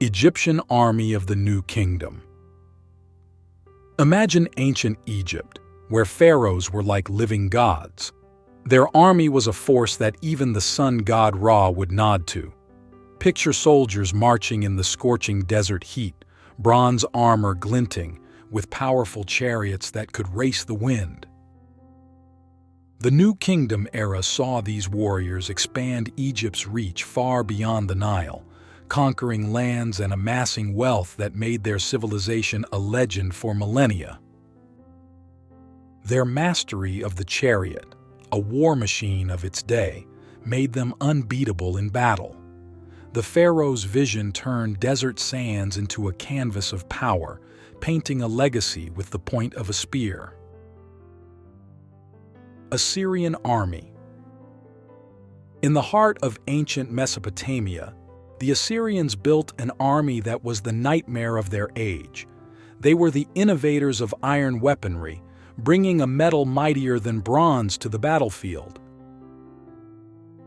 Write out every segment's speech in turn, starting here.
Egyptian Army of the New Kingdom. Imagine ancient Egypt, where pharaohs were like living gods. Their army was a force that even the sun god Ra would nod to. Picture soldiers marching in the scorching desert heat, bronze armor glinting, with powerful chariots that could race the wind. The New Kingdom era saw these warriors expand Egypt's reach far beyond the Nile, conquering lands and amassing wealth that made their civilization a legend for millennia. Their mastery of the chariot, a war machine of its day, made them unbeatable in battle. The pharaoh's vision turned desert sands into a canvas of power, painting a legacy with the point of a spear. Assyrian Army. In the heart of ancient Mesopotamia, the Assyrians built an army that was the nightmare of their age. They were the innovators of iron weaponry, bringing a metal mightier than bronze to the battlefield.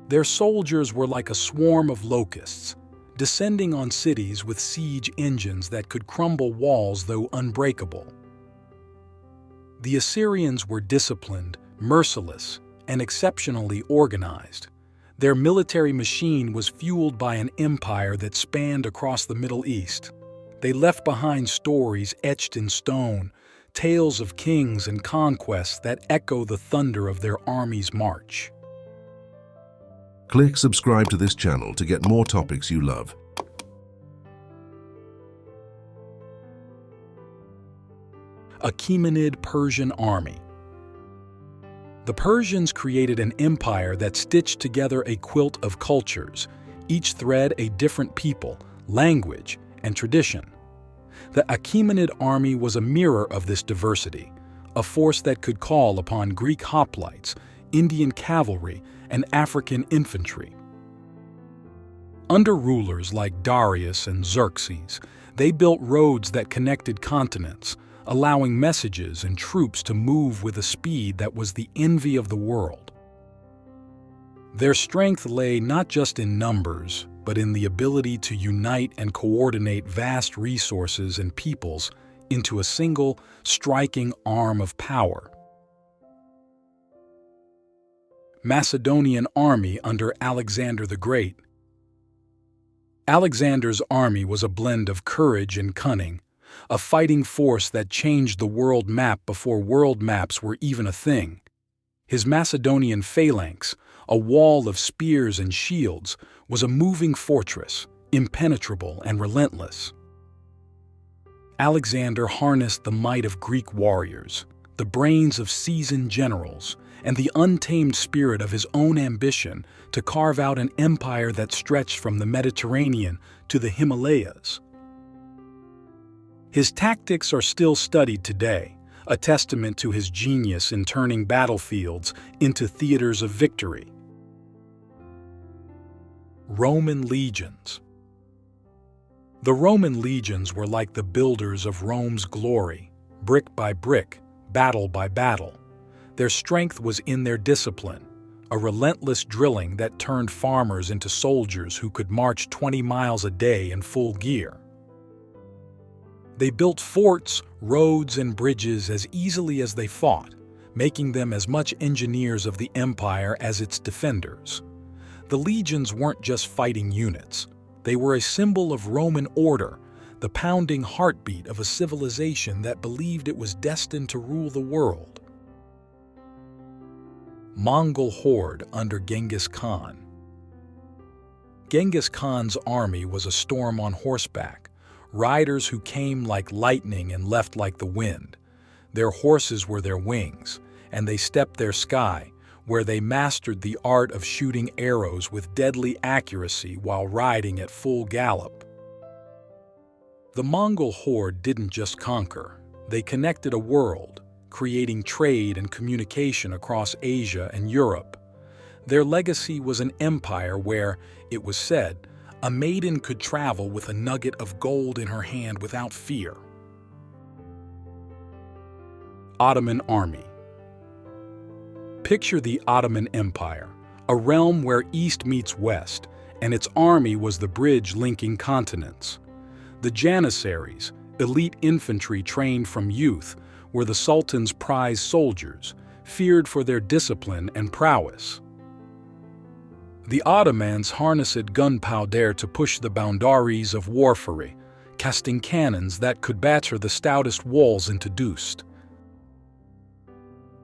Their soldiers were like a swarm of locusts, descending on cities with siege engines that could crumble walls though unbreakable. The Assyrians were disciplined, merciless, and exceptionally organized. Their military machine was fueled by an empire that spanned across the Middle East. They left behind stories etched in stone, tales of kings and conquests that echo the thunder of their army's march. Click subscribe to this channel to get more topics you love. Achaemenid Persian Army. The Persians created an empire that stitched together a quilt of cultures, each thread a different people, language, and tradition. The Achaemenid army was a mirror of this diversity, a force that could call upon Greek hoplites, Indian cavalry, and African infantry. Under rulers like Darius and Xerxes, they built roads that connected continents, allowing messages and troops to move with a speed that was the envy of the world. Their strength lay not just in numbers, but in the ability to unite and coordinate vast resources and peoples into a single, striking arm of power. Macedonian Army under Alexander the Great. Alexander's army was a blend of courage and cunning, a fighting force that changed the world map before world maps were even a thing. His Macedonian phalanx, a wall of spears and shields, was a moving fortress, impenetrable and relentless. Alexander harnessed the might of Greek warriors, the brains of seasoned generals, and the untamed spirit of his own ambition to carve out an empire that stretched from the Mediterranean to the Himalayas. His tactics are still studied today, a testament to his genius in turning battlefields into theaters of victory. Roman legions. The Roman legions were like the builders of Rome's glory, brick by brick, battle by battle. Their strength was in their discipline, a relentless drilling that turned farmers into soldiers who could march 20 miles a day in full gear. They built forts, roads, and bridges as easily as they fought, making them as much engineers of the empire as its defenders. The legions weren't just fighting units. They were a symbol of Roman order, the pounding heartbeat of a civilization that believed it was destined to rule the world. Mongol Horde under Genghis Khan. Genghis Khan's army was a storm on horseback, riders who came like lightning and left like the wind. Their horses were their wings, and they stepped their sky, where they mastered the art of shooting arrows with deadly accuracy while riding at full gallop. The Mongol horde didn't just conquer, they connected a world, creating trade and communication across Asia and Europe. Their legacy was an empire where, it was said, a maiden could travel with a nugget of gold in her hand without fear. Ottoman Army. Picture the Ottoman Empire, a realm where East meets West, and its army was the bridge linking continents. The Janissaries, elite infantry trained from youth, were the Sultan's prized soldiers, feared for their discipline and prowess. The Ottomans harnessed gunpowder to push the boundaries of warfare, casting cannons that could batter the stoutest walls into dust.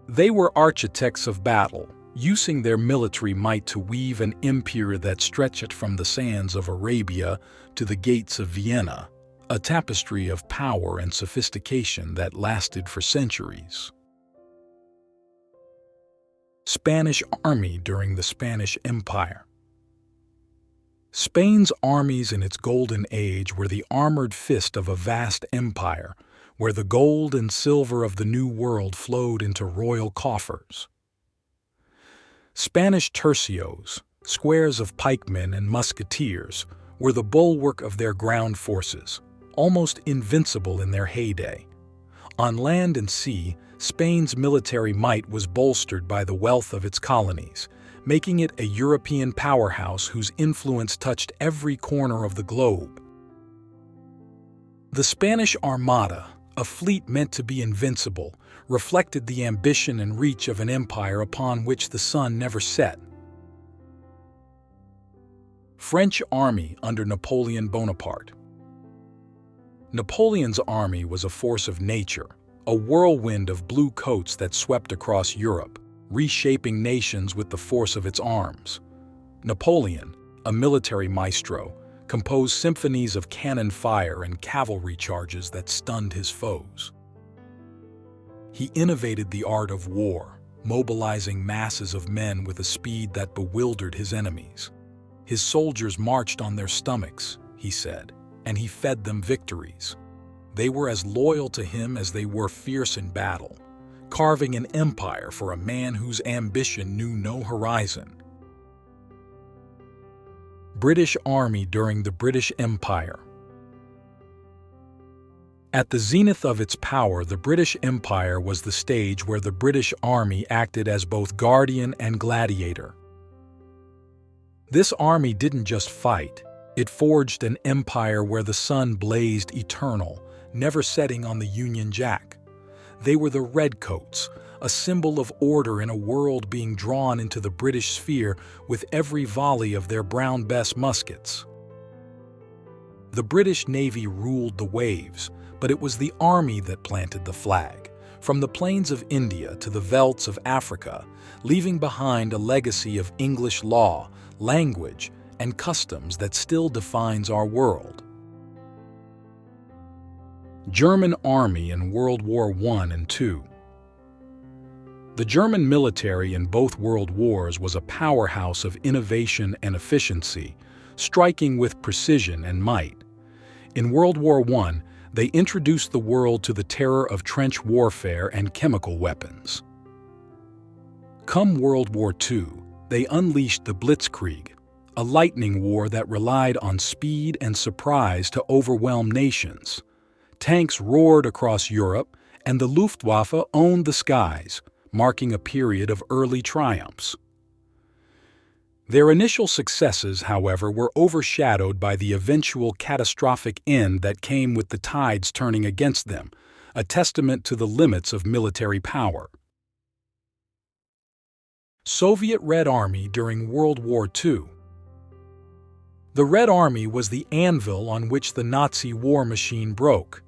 They were architects of battle, using their military might to weave an empire that stretched from the sands of Arabia to the gates of Vienna, a tapestry of power and sophistication that lasted for centuries. Spanish Army during the Spanish Empire. Spain's armies in its golden age were the armored fist of a vast empire, where the gold and silver of the New World flowed into royal coffers. Spanish tercios, squares of pikemen and musketeers, were the bulwark of their ground forces, almost invincible in their heyday. On land and sea, Spain's military might was bolstered by the wealth of its colonies, making it a European powerhouse whose influence touched every corner of the globe. The Spanish Armada, a fleet meant to be invincible, reflected the ambition and reach of an empire upon which the sun never set. French Army under Napoleon Bonaparte. Napoleon's army was a force of nature, a whirlwind of blue coats that swept across Europe, reshaping nations with the force of its arms. Napoleon, a military maestro, composed symphonies of cannon fire and cavalry charges that stunned his foes. He innovated the art of war, mobilizing masses of men with a speed that bewildered his enemies. His soldiers marched on their stomachs, he said, and he fed them victories. They were as loyal to him as they were fierce in battle, carving an empire for a man whose ambition knew no horizon. British Army during the British Empire. At the zenith of its power, the British Empire was the stage where the British Army acted as both guardian and gladiator. This army didn't just fight, it forged an empire where the sun blazed eternal, never setting on the Union Jack. They were the Redcoats, a symbol of order in a world being drawn into the British sphere with every volley of their Brown Bess muskets. The British Navy ruled the waves, but it was the army that planted the flag, from the plains of India to the veldts of Africa, leaving behind a legacy of English law, language, and customs that still defines our world. German Army in World War I and II. The German military in both world wars was a powerhouse of innovation and efficiency, striking with precision and might. In World War I, they introduced the world to the terror of trench warfare and chemical weapons. Come World War II, they unleashed the Blitzkrieg, a lightning war that relied on speed and surprise to overwhelm nations. Tanks roared across Europe, and the Luftwaffe owned the skies, marking a period of early triumphs. Their initial successes, however, were overshadowed by the eventual catastrophic end that came with the tides turning against them, a testament to the limits of military power. Soviet Red Army during World War II. The Red Army was the anvil on which the Nazi war machine broke.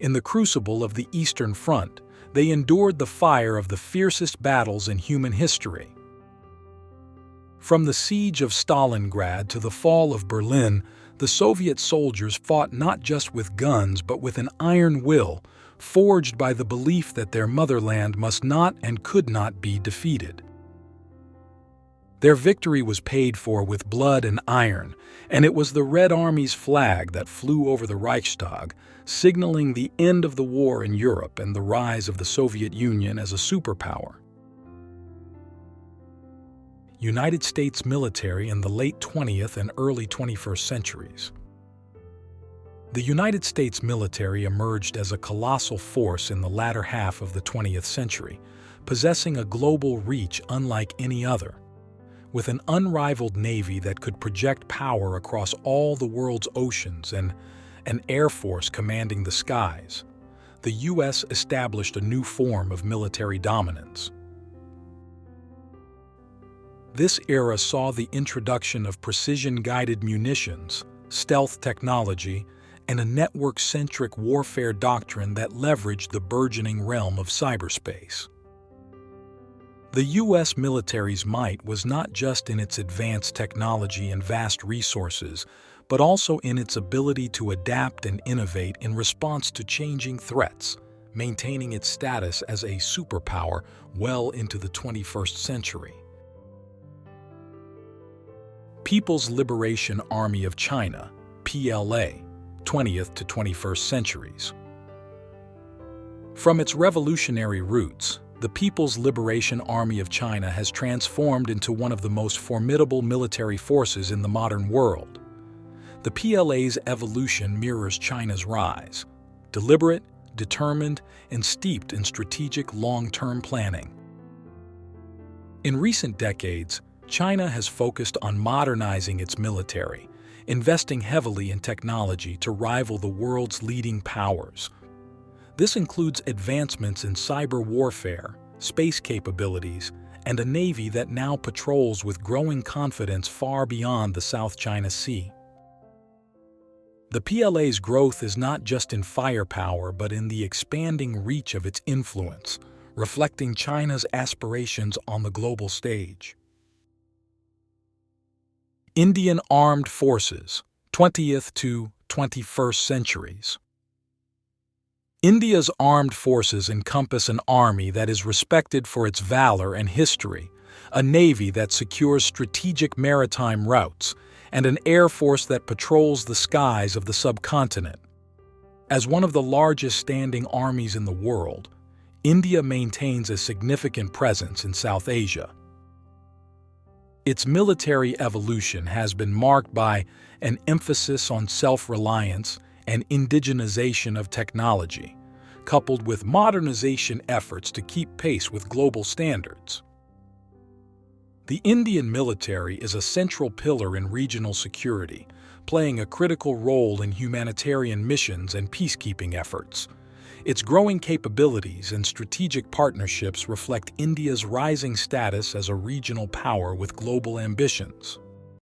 In the crucible of the Eastern Front, they endured the fire of the fiercest battles in human history. From the siege of Stalingrad to the fall of Berlin, the Soviet soldiers fought not just with guns but with an iron will, forged by the belief that their motherland must not and could not be defeated. Their victory was paid for with blood and iron, and it was the Red Army's flag that flew over the Reichstag, signaling the end of the war in Europe and the rise of the Soviet Union as a superpower. United States military in the late 20th and early 21st centuries. The United States military emerged as a colossal force in the latter half of the 20th century, possessing a global reach unlike any other. With an unrivaled navy that could project power across all the world's oceans and an air force commanding the skies, the U.S. established a new form of military dominance. This era saw the introduction of precision-guided munitions, stealth technology, and a network-centric warfare doctrine that leveraged the burgeoning realm of cyberspace. The U.S. military's might was not just in its advanced technology and vast resources, but also in its ability to adapt and innovate in response to changing threats, maintaining its status as a superpower well into the 21st century. People's Liberation Army of China, PLA, 20th to 21st centuries. From its revolutionary roots, the People's Liberation Army of China has transformed into one of the most formidable military forces in the modern world. The PLA's evolution mirrors China's rise, deliberate, determined, and steeped in strategic long-term planning. In recent decades, China has focused on modernizing its military, investing heavily in technology to rival the world's leading powers. This includes advancements in cyber warfare, space capabilities, and a navy that now patrols with growing confidence far beyond the South China Sea. The PLA's growth is not just in firepower but in the expanding reach of its influence, reflecting China's aspirations on the global stage. Indian Armed Forces, 20th to 21st centuries. India's armed forces encompass an army that is respected for its valor and history, a navy that secures strategic maritime routes, and an air force that patrols the skies of the subcontinent. As one of the largest standing armies in the world, India maintains a significant presence in South Asia. Its military evolution has been marked by an emphasis on self-reliance and indigenization of technology, coupled with modernization efforts to keep pace with global standards. The Indian military is a central pillar in regional security, playing a critical role in humanitarian missions and peacekeeping efforts. Its growing capabilities and strategic partnerships reflect India's rising status as a regional power with global ambitions.